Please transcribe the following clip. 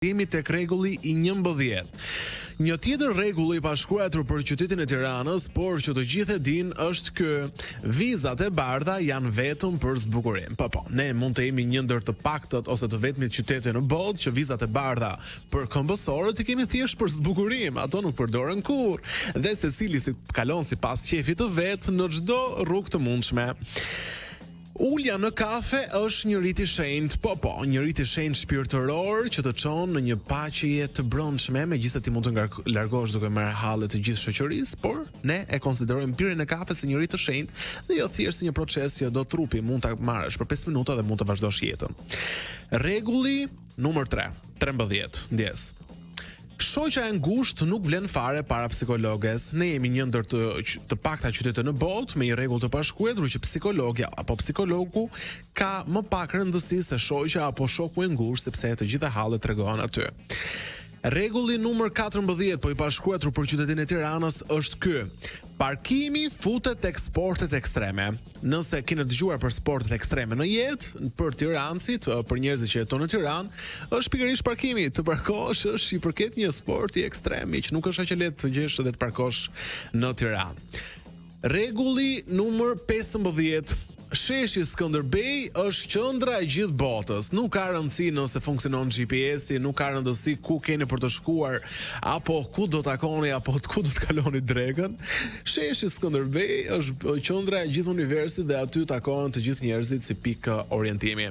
Jemi tek rregulli i 11. Një tjetër rregull i pashkruar për qytetin e Tiranës, por që të gjithë e dinë, është ky: vizat e bardha janë vetëm për zbukurim. Po, ne mund të jemi një ndër të paktët ose të vetmit qytete në botë që vizat e bardha për këmbësorët i kemi thjesht për zbukurim, ato nuk përdoren kurrë. Dhe secili si kalon sipas qefit të vet në çdo rrugë të mundshme. Ulja në kafe është një rit i shenjtë, një rit i shenjtë shpirtëror që të çon në një paqje të brendshme, megjithëse ti mund të largohesh duke marrë halle të gjithë shoqërisë, por ne e konsiderojmë pirjen e kafes si një rit të shenjtë dhe jo thjesht si një proces që do trupi mund ta marrësh për 5 minuta dhe mund të vazhdosh jetën. Rregulli numër 13, ndjes. Shoqja e ngushtë nuk vlen fare para psikologes. Ne jemi një ndër të pakta qytete në botë me një rregull të pashkruar që psikologja apo psikologu ka më pak rëndësi se shoqja apo shoku i ngushtë, sepse të gjitha hallet tregojnë aty. Rregulli numër 14 i pashkruar për qytetin e Tiranës është ky: parkimi futet tek sportet ekstreme. Nëse keni dëgjuar për sportet ekstreme në jetë, për tirancit, për njerëzit që jetojnë në Tiranë, është pikërisht parkimi. Të parkosh është i përket një sporti ekstrem, që nuk është aq e lehtë të gjesh edhe të parkosh në Tiranë. Rregulli numër 15. Sheshi Skënderbej është qendra e gjithë botës. Nuk ka rëndësi nëse funksionon GPS-i, nuk ka rëndësi ku keni për të shkuar, apo ku do takoni, apo ku do të kaloni drekën. Sheshi Skënderbej është qendra e gjithë universit dhe aty takohen të gjithë njerëzit si pikë orientimi.